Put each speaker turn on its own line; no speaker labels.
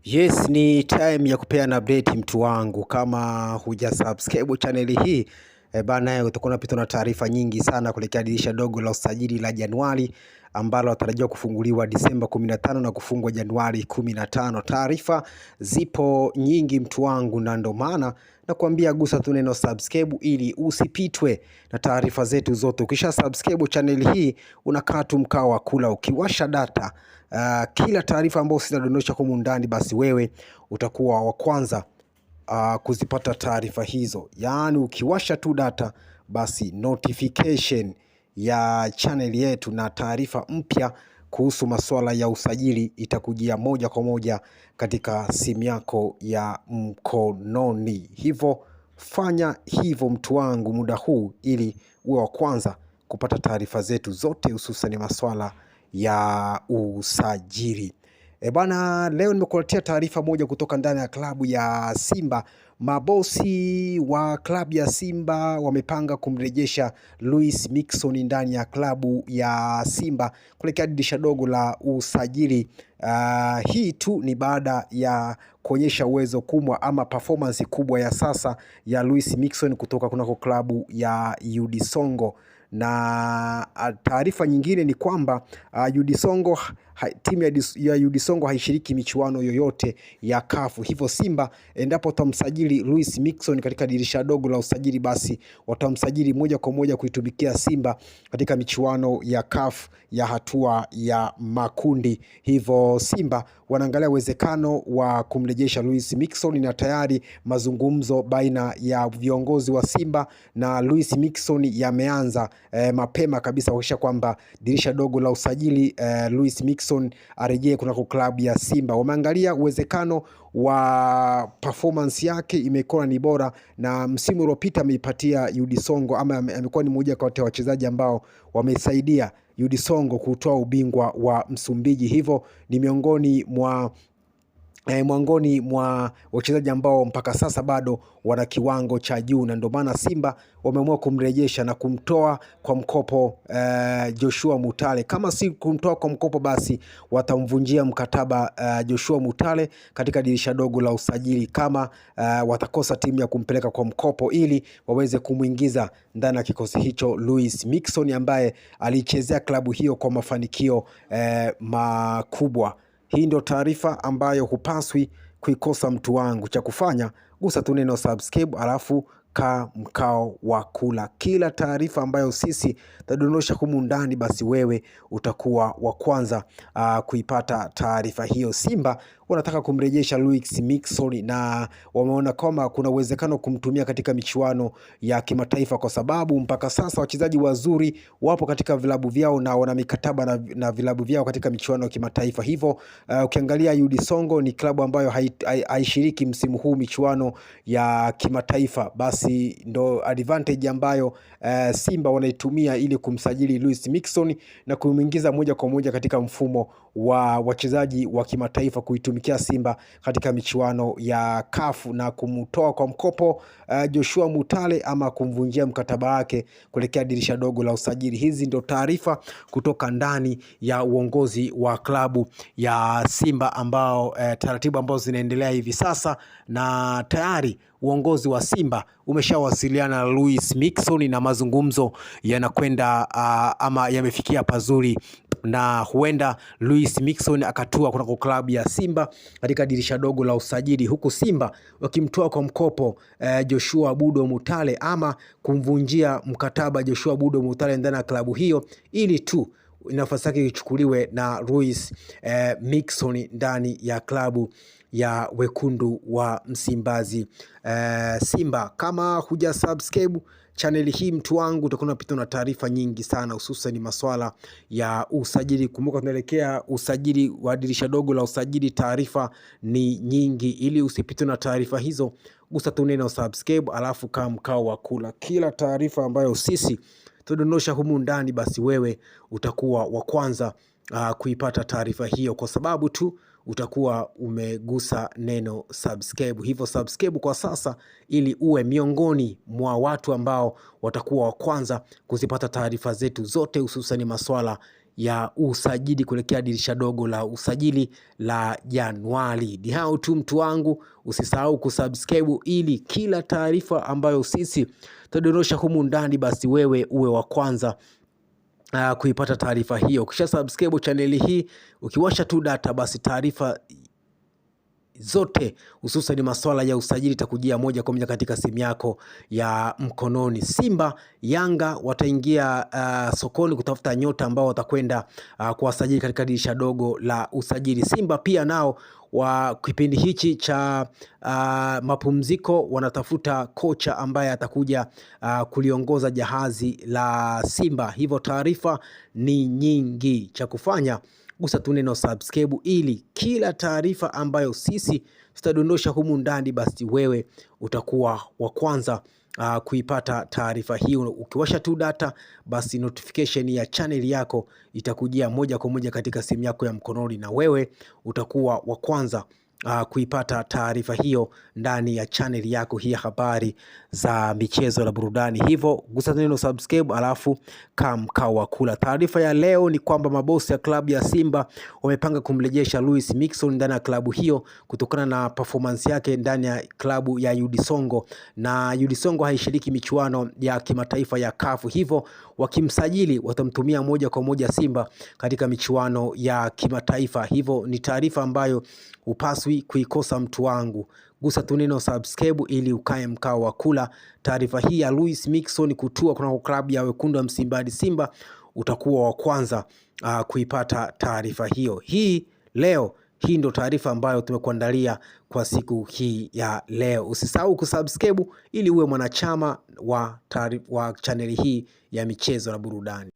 Yes, ni time ya kupeana update mtu wangu. Kama huja subscribe channel hii bana, utakuwa unapita na taarifa nyingi sana kuelekea dirisha dogo la usajili la Januari ambalo natarajiwa kufunguliwa Disemba 15 na kufungwa Januari 15. Taarifa zipo nyingi mtu wangu, na ndo maana nakwambia gusa tu neno subscribe ili usipitwe na taarifa zetu zote. Ukisha subscribe channel hii unakaa tu mkao wa kula, ukiwasha data kila taarifa ambayo sitadondosha humu ndani, basi wewe utakuwa wa kwanza kuzipata taarifa hizo. Yaani ukiwasha tu data, basi notification ya channel yetu na taarifa mpya kuhusu masuala ya usajili itakujia moja kwa moja katika simu yako ya mkononi. Hivyo fanya hivyo mtu wangu muda huu, ili uwe wa kwanza kupata taarifa zetu zote, hususan masuala ya usajili. Bana, leo nimekuletea taarifa moja kutoka ndani ya klabu ya Simba. Mabosi wa klabu ya Simba wamepanga kumrejesha Luis Miquissone ndani ya klabu ya Simba kuelekea dirisha dogo la usajili. Hii tu ni baada ya kuonyesha uwezo kubwa ama performance kubwa ya sasa ya Luis Miquissone kutoka kunako klabu ya UD Songo. Na taarifa nyingine ni kwamba UD Songo, timu ya UD Songo haishiriki michuano yoyote ya CAF. Hivyo Simba endapo watamsajili Luis Miquissone katika dirisha dogo la usajili, basi watamsajili moja kwa moja kuitumikia Simba katika michuano ya CAF ya hatua ya makundi. Hivyo Simba wanaangalia uwezekano wa kumrejesha Luis Miquissone, na tayari mazungumzo baina ya viongozi wa Simba na Luis Miquissone yameanza mapema kabisa kuhakikisha kwamba dirisha dogo la usajili Luis Miquissone arejee kunako klabu ya Simba. Wameangalia uwezekano wa performance yake imekuwa ni bora, na msimu uliopita ameipatia UD Songo, ama amekuwa ni mmoja kati ya wachezaji ambao wamesaidia UD Songo kutoa ubingwa wa Msumbiji. Hivyo ni miongoni mwa wachezaji ambao mpaka sasa bado wana kiwango cha juu, na ndio maana Simba wameamua kumrejesha na kumtoa kwa mkopo Joshua Mutale. Kama si kumtoa kwa mkopo, basi watamvunjia mkataba Joshua Mutale katika dirisha dogo la usajili, kama watakosa timu ya kumpeleka kwa mkopo, ili waweze kumuingiza ndani ya kikosi hicho Luis Miquissone ambaye alichezea klabu hiyo kwa mafanikio makubwa. Hii ndio taarifa ambayo hupaswi kuikosa mtu wangu. Cha kufanya, gusa tu neno subscribe, alafu kaa mkao wa kula. Kila taarifa ambayo sisi tadondosha humu ndani, basi wewe utakuwa wa kwanza kuipata taarifa hiyo. Simba wanataka kumrejesha Luis Miquissone, na wameona kama kuna uwezekano kumtumia katika michuano ya kimataifa, kwa sababu mpaka sasa wachezaji wazuri wapo katika vilabu vyao na wana mikataba na vilabu vyao katika michuano ya kimataifa. Hivyo ukiangalia UD Songo ni klabu ambayo haishiriki msimu huu michuano ya kimataifa, basi ndo advantage ambayo Simba wanaitumia ili kumsajili Luis Miquissone na kumuingiza moja kwa moja katika mfumo wa wachezaji wa kimataifa kuitumikia Simba katika michuano ya CAF, na kumtoa kwa mkopo Joshua Mutale ama kumvunjia mkataba wake kuelekea dirisha dogo la usajili. Hizi ndo taarifa kutoka ndani ya uongozi wa klabu ya Simba, ambao taratibu ambazo zinaendelea hivi sasa, na tayari uongozi wa Simba umeshawasiliana na Luis Miquissone na mazungumzo yanakwenda ama yamefikia pazuri, na huenda Luis Miquissone akatua kunako klabu ya Simba katika dirisha dogo la usajili, huku Simba wakimtoa kwa mkopo Joshua Budo Mutale, ama kumvunjia mkataba Joshua Budo Mutale ndani ya klabu hiyo, ili tu nafasi yake ichukuliwe na Luis Miquissone ndani ya klabu ya wekundu wa Msimbazi Simba. Kama huja subscribe channel hii mtu wangu, utakuwa unapita na taarifa nyingi sana, hususan masuala ya usajili. Kumbuka tunaelekea usajili wa dirisha dogo la usajili, taarifa ni nyingi. Ili usipite na taarifa hizo, gusa tu neno subscribe, alafu kaa mkao wa kula. Kila taarifa ambayo sisi tudondosha humu ndani, basi wewe utakuwa wa kwanza kuipata taarifa hiyo, kwa sababu tu utakuwa umegusa neno subscribe. Hivyo subscribe kwa sasa, ili uwe miongoni mwa watu ambao watakuwa wa kwanza kuzipata taarifa zetu zote, hususan masuala ya usajili kuelekea dirisha dogo la usajili la Januari. Ni hao tu mtu wangu, usisahau kusubscribe ili kila taarifa ambayo sisi tutadondosha humu ndani basi wewe uwe wa kwanza kuipata taarifa hiyo. Ukisha subscribe channel hii, ukiwasha tu data basi taarifa zote hususan masuala ya usajili itakujia moja kwa moja katika simu yako ya mkononi. Simba, Yanga wataingia sokoni kutafuta nyota ambao watakwenda kuwasajili katika dirisha dogo la usajili. Simba pia nao wa kipindi hichi cha mapumziko wanatafuta kocha ambaye atakuja kuliongoza jahazi la Simba. Hivyo taarifa ni nyingi, cha kufanya gusa tu neno subscribe ili kila taarifa ambayo sisi tutadondosha humu ndani basi wewe utakuwa wa kwanza kuipata taarifa hii. Ukiwasha tu data basi notification ya channel yako itakujia moja kwa moja katika simu yako ya mkononi, na wewe utakuwa wa kwanza kuipata taarifa hiyo ndani ya channel yako hii ya habari za michezo na burudani. Hivyo gusa neno subscribe alafu mkao wa kula. Taarifa ya leo ni kwamba mabosi ya klabu ya Simba wamepanga kumrejesha Luis Mixon ndani ya klabu hiyo kutokana na performance yake ndani ya klabu ya UD Songo, na UD Songo haishiriki michuano ya kimataifa ya CAF. Hivyo wakimsajili watamtumia moja kwa moja Simba katika michuano ya kimataifa. Hivyo ni taarifa ambayo upaswi kuikosa mtu wangu. Gusa tu neno subscribe ili ukae mkao wa kula. Taarifa hii ya Luis Mixon kutua kuna klabu ya wekundu wa Msimbazi Simba, utakuwa wa kwanza kuipata taarifa hiyo. Hii ndo taarifa ambayo tumekuandalia kwa siku hii ya leo. Usisahau kusubscribe ili uwe mwanachama wa channel hii ya michezo na burudani.